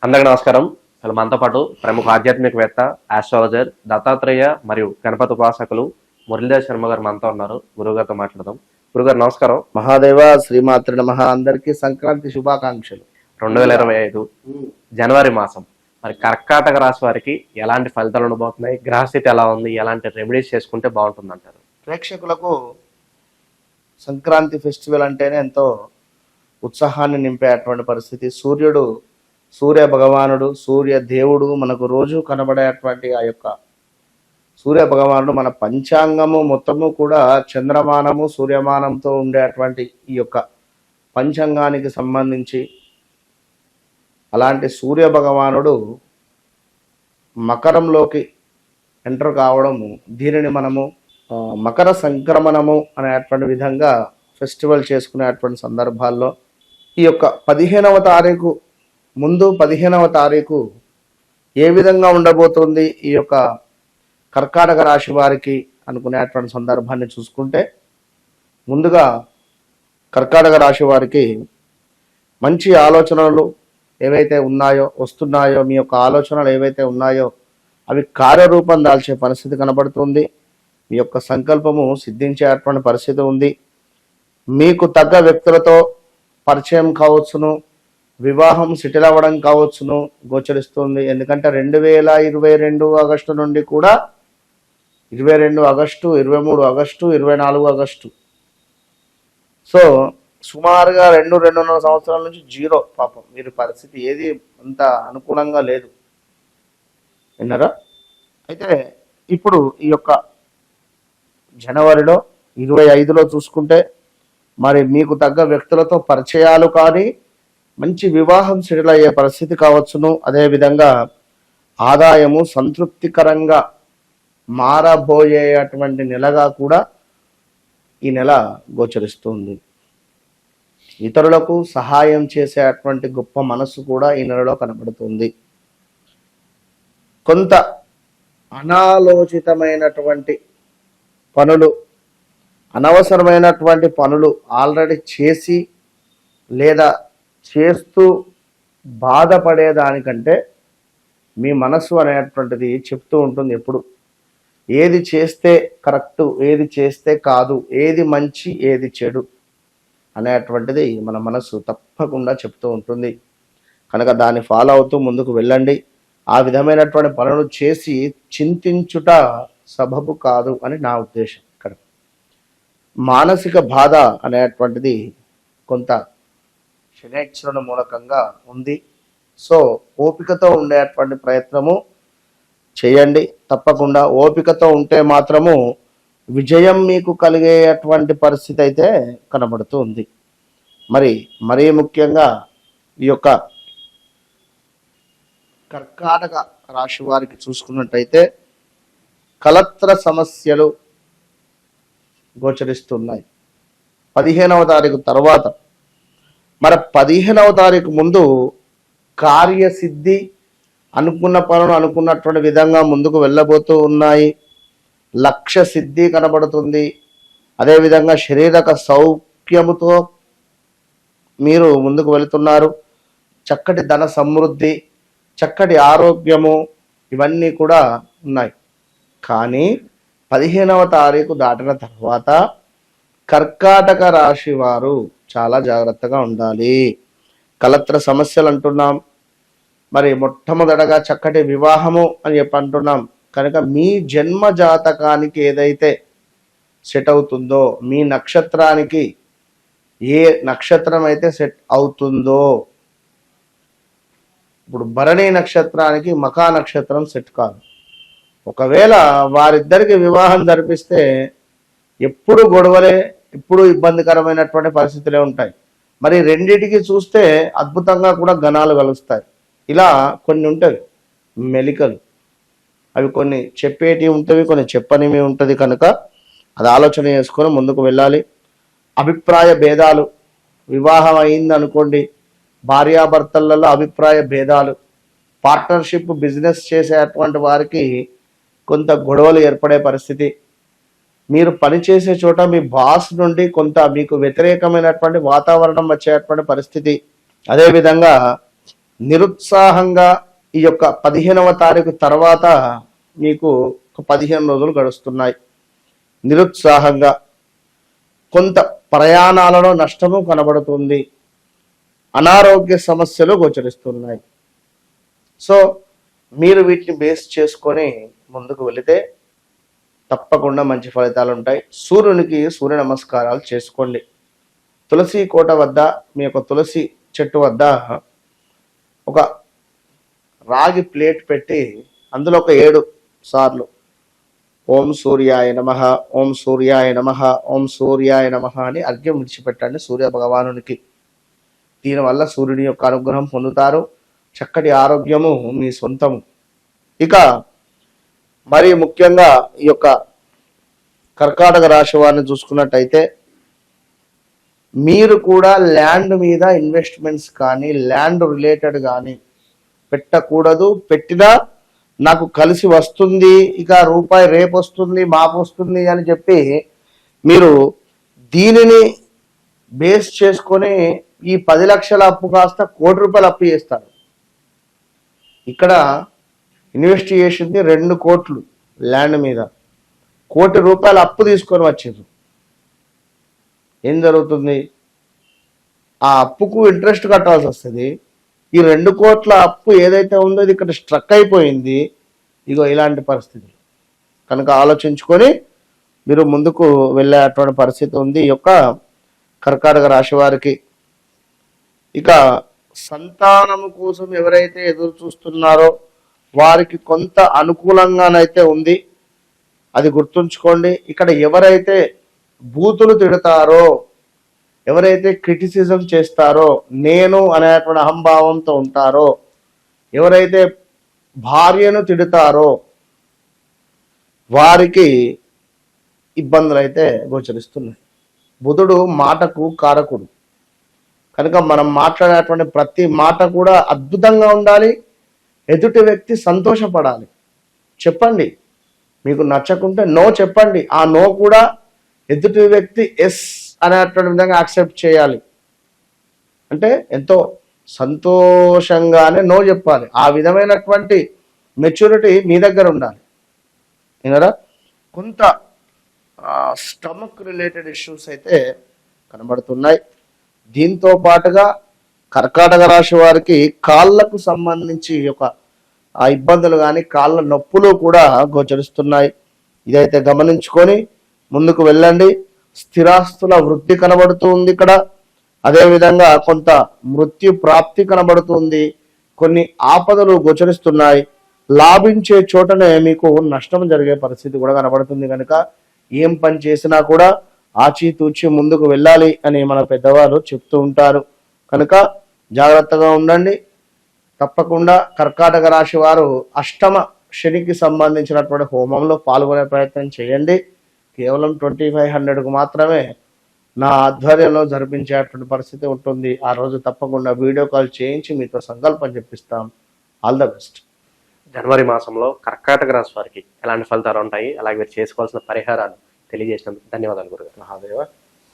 అందరికీ నమస్కారం. అసలు మనతో పాటు ప్రముఖ ఆధ్యాత్మికవేత్త, ఆస్ట్రాలజర్, దత్తాత్రేయ మరియు గణపతి ఉపాసకులు మురళీధర్ శర్మ గారు మనతో ఉన్నారు. గురువుగారితో మాట్లాడదాం. గురుగారు నమస్కారం. మహాదేవ శ్రీమాత్రి నమః. అందరికీ సంక్రాంతి శుభాకాంక్షలు. 2025 జనవరి మాసం మరి కర్కాటక రాశి వారికి ఎలాంటి ఫలితాలు ఉండబోతున్నాయి? గ్రహస్థితి ఎలా ఉంది? ఎలాంటి రెమెడీస్ చేసుకుంటే బాగుంటుంది అంటారు? ప్రేక్షకులకు సంక్రాంతి ఫెస్టివల్ అంటేనే ఎంతో ఉత్సాహాన్ని నింపేటువంటి పరిస్థితి. సూర్య భగవానుడు, సూర్య దేవుడు మనకు రోజు కనబడేటువంటి ఆ యొక్క సూర్య భగవానుడు మన పంచాంగము మొత్తము కూడా చంద్రమానము సూర్యమానంతో ఉండేటువంటి ఈ యొక్క పంచాంగానికి సంబంధించి అలాంటి సూర్య భగవానుడు మకరంలోకి ఎంటర్ కావడము, దీనిని మనము మకర సంక్రమణము అనేటువంటి విధంగా ఫెస్టివల్ చేసుకునేటువంటి సందర్భాల్లో ఈ యొక్క 15వ తారీఖు ముందు 15వ తారీఖు ఏ విధంగా ఉండబోతుంది ఈ యొక్క కర్కాటక రాశి వారికి అనుకునేటువంటి సందర్భాన్ని చూసుకుంటే, ముందుగా కర్కాటక రాశి వారికి మంచి ఆలోచనలు ఏవైతే వస్తున్నాయో మీ యొక్క ఆలోచనలు ఏవైతే ఉన్నాయో అవి కార్యరూపం దాల్చే పరిస్థితి కనబడుతుంది. మీ యొక్క సంకల్పము సిద్ధించేటువంటి పరిస్థితి ఉంది. మీకు తగ్గ వ్యక్తులతో పరిచయం కావచ్చును, వివాహం సెటిల్ అవ్వడం కావచ్చును గోచరిస్తుంది. ఎందుకంటే 2022 ఆగస్టు నుండి కూడా 22 ఆగస్టు, 23 ఆగస్టు, 24 ఆగస్టు, సో సుమారుగా 2.5 సంవత్సరాల నుంచి జీరో. పాపం మీరు పరిస్థితి ఏది అంత అనుకూలంగా లేదు, విన్నారా? అయితే ఇప్పుడు ఈ యొక్క జనవరిలో 25లో చూసుకుంటే మరి మీకు తగ్గ వ్యక్తులతో పరిచయాలు కానీ మంచి వివాహం సెటిల్ అయ్యే పరిస్థితి కావచ్చును. అదేవిధంగా ఆదాయము సంతృప్తికరంగా మారబోయేటువంటి నెలగా కూడా ఈ నెల గోచరిస్తుంది. ఇతరులకు సహాయం చేసేటువంటి గొప్ప మనసు కూడా ఈ నెలలో కనబడుతుంది. కొంత అనాలోచితమైనటువంటి పనులు, అనవసరమైనటువంటి పనులు ఆల్రెడీ చేసి లేదా చేస్తూ బాధపడేదానికంటే మీ మనసు అనేటువంటిది చెప్తూ ఉంటుంది ఎప్పుడు ఏది చేస్తే కరెక్టు, ఏది చేస్తే కాదు, ఏది మంచి, ఏది చెడు అనేటువంటిది మన మనసు తప్పకుండా చెప్తూ ఉంటుంది. కనుక దాన్ని ఫాలో అవుతూ ముందుకు వెళ్ళండి. ఆ విధమైనటువంటి పనులు చేసి చింతించుట సబబు కాదు అని నా ఉద్దేశం. ఇక్కడ మానసిక బాధ అనేటువంటిది కొంత శనేశ్వరుని మూలకంగా ఉంది. సో ఓపికతో ఉండేటువంటి ప్రయత్నము చేయండి. తప్పకుండా ఓపికతో ఉంటే మాత్రము విజయం మీకు కలిగేటువంటి పరిస్థితి అయితే కనబడుతూ ఉంది. మరీ ముఖ్యంగా ఈ యొక్క కర్కాటక రాశి వారికి చూసుకున్నట్టయితే కలత్ర సమస్యలు గోచరిస్తున్నాయి 15వ తారీఖు తర్వాత. 15వ తారీఖు ముందు కార్యసిద్ధి, అనుకున్న పనులు అనుకున్నటువంటి విధంగా ముందుకు వెళ్ళబోతూ ఉన్నాయి. లక్ష్య సిద్ధి కనబడుతుంది. అదేవిధంగా శారీరక సౌఖ్యముతో మీరు ముందుకు వెళుతున్నారు. చక్కటి ధన సమృద్ధి, చక్కటి ఆరోగ్యము, ఇవన్నీ కూడా ఉన్నాయి. కానీ 15వ తారీఖు దాటిన తర్వాత కర్కాటక రాశి వారు చాలా జాగ్రత్తగా ఉండాలి. కలత్ర సమస్యలు అంటున్నాం, మొట్టమొదటగా చక్కటి వివాహము అని చెప్పి అంటున్నాం. కనుక మీ జన్మ జాతకానికి ఏదైతే సెట్ అవుతుందో, మీ నక్షత్రానికి ఏ నక్షత్రం అయితే సెట్ అవుతుందో, ఇప్పుడు భరణి నక్షత్రానికి మఖా నక్షత్రం సెట్ కాదు. ఒకవేళ వారిద్దరికి వివాహం జరిపిస్తే ఎప్పుడు గొడవలే, ఎప్పుడు ఇబ్బందికరమైనటువంటి పరిస్థితులే ఉంటాయి. రెండిటికి చూస్తే అద్భుతంగా కూడా గణాలు కలుస్తాయి. ఇలా కొన్ని ఉంటాయి మెలికలు, అవి కొన్ని చెప్పేటివి ఉంటుంది, కొన్ని చెప్పనివి ఉంటుంది. కనుక అది ఆలోచన చేసుకొని ముందుకు వెళ్ళాలి. అభిప్రాయ భేదాలు, వివాహం అయింది అనుకోండి, భార్యాభర్తలలో అభిప్రాయ భేదాలు, పార్ట్నర్షిప్ బిజినెస్ చేసేటువంటి వారికి కొంత గొడవలు ఏర్పడే పరిస్థితి, మీరు పనిచేసే చోట మీ బాస్ నుండి కొంత మీకు వ్యతిరేకమైనటువంటి వాతావరణం వచ్చేటువంటి పరిస్థితి, అదేవిధంగా నిరుత్సాహంగా ఈ యొక్క 15వ తారీఖు తర్వాత మీకు ఒక 15 రోజులు గడుస్తున్నాయి. నిరుత్సాహంగా కొంత ప్రయాణాలలో నష్టము కనబడుతుంది. అనారోగ్య సమస్యలు గోచరిస్తున్నాయి. సో మీరు వీటిని బేస్ చేసుకొని ముందుకు వెళితే తప్పకుండా మంచి ఫలితాలు ఉంటాయి. సూర్యునికి సూర్య నమస్కారాలు చేసుకోండి. తులసి కోట వద్ద మీ యొక్క తులసి చెట్టు వద్ద ఒక రాగి ప్లేట్ పెట్టి అందులో ఒక 7 సార్లు ఓం సూర్యాయ నమః, ఓం సూర్యాయ నమః, ఓం సూర్యాయ నమః అని అర్ఘ్యం విడిచిపెట్టండి సూర్య భగవానునికి. దీనివల్ల సూర్యుని యొక్క అనుగ్రహం పొందుతారు. చక్కటి ఆరోగ్యము మీ సొంతము. ఇక మరి ముఖ్యంగా ఈ యొక్క కర్కాటక రాశి వారిని చూసుకున్నట్టయితే మీరు కూడా ల్యాండ్ మీద ఇన్వెస్ట్మెంట్స్ కానీ ల్యాండ్ రిలేటెడ్ కానీ పెట్టకూడదు. పెట్టినా నాకు కలిసి వస్తుంది, ఇక రూపాయి రేపు వస్తుంది మాపు వస్తుంది అని చెప్పి మీరు దీనిని బేస్ చేసుకొని ఈ 10 లక్షల అప్పు కాస్త ₹1,00,00,000 అప్పు చేస్తారు. ఇక్కడ ఇన్వెస్ట్ చేసింది 2 కోట్లు ల్యాండ్ మీద, ₹1,00,00,000 అప్పు తీసుకొని వచ్చారు. ఏం జరుగుతుంది? ఆ అప్పుకు ఇంట్రెస్ట్ కట్టాల్సి వస్తుంది. ఈ 2 కోట్ల అప్పు ఏదైతే ఉందో ఇది ఇక్కడ స్ట్రక్ అయిపోయింది. ఇగో ఇలాంటి పరిస్థితులు కనుక ఆలోచించుకొని మీరు ముందుకు వెళ్ళేటువంటి పరిస్థితి ఉంది ఈ యొక్క కర్కాటక రాశి వారికి. ఇక సంతానము కోసం ఎవరైతే ఎదురు చూస్తున్నారో వారికి కొంత అనుకూలంగానైతే ఉంది, అది గుర్తుంచుకోండి. ఇక్కడ ఎవరైతే బూతులు తిడతారో, ఎవరైతే క్రిటిసిజం చేస్తారో, నేను అనేటువంటి అహంభావంతో ఉంటారో, ఎవరైతే భార్యను తిడతారో వారికి ఇబ్బందులు అయితే గోచరిస్తున్నాయి. బుధుడు మాటకు కారకుడు కనుక మనం మాట్లాడేటువంటి ప్రతి మాట కూడా అద్భుతంగా ఉండాలి. ఎదుటి వ్యక్తి సంతోషపడాలి. చెప్పండి, మీకు నచ్చకుంటే నో చెప్పండి. ఆ నో కూడా ఎదుటి వ్యక్తి ఎస్ అనేటువంటి విధంగా యాక్సెప్ట్ చేయాలి. అంటే ఎంతో సంతోషంగానే నో చెప్పాలి. ఆ విధమైనటువంటి మెచ్యూరిటీ మీ దగ్గర ఉండాలి. వినరా? కొంత స్టమక్ రిలేటెడ్ ఇష్యూస్ అయితే కనబడుతున్నాయి. దీంతో పాటుగా కర్కాటక రాశి వారికి కాళ్ళకు సంబంధించి ఒక ఇబ్బందులు కానీ కాళ్ళ నొప్పులు కూడా గోచరిస్తున్నాయి. ఇదైతే గమనించుకొని ముందుకు వెళ్ళండి. స్థిరాస్తుల వృద్ధి కనబడుతూ ఉంది ఇక్కడ. అదేవిధంగా కొంత మృత్యు ప్రాప్తి కనబడుతుంది. కొన్ని ఆపదలు గోచరిస్తున్నాయి. లాభించే చోటనే మీకు నష్టం జరిగే పరిస్థితి కూడా కనబడుతుంది. కనుక ఏం పని చేసినా కూడా ఆచితూచి ముందుకు వెళ్ళాలి అని మన పెద్దవారు చెప్తూ ఉంటారు. కనుక జాగ్రత్తగా ఉండండి. తప్పకుండా కర్కాటక రాశి వారు అష్టమ శనికి సంబంధించినటువంటి హోమంలో పాల్గొనే ప్రయత్నం చేయండి. కేవలం 2500కు మాత్రమే నా ఆధ్వర్యంలో జరిపించేటువంటి పరిస్థితి ఉంటుంది. ఆ రోజు తప్పకుండా వీడియో కాల్ చేయించి మీతో సంకల్పం చెప్పిస్తాం. All the best. జనవరి మాసంలో కర్కాటక రాశి వారికి ఎలాంటి ఫలితాలు ఉంటాయి, అలాగే మీరు చేసుకోవాల్సిన పరిహారాలు తెలియజేసినందుకు ధన్యవాదాలు గురుగారు. మహాదేవ.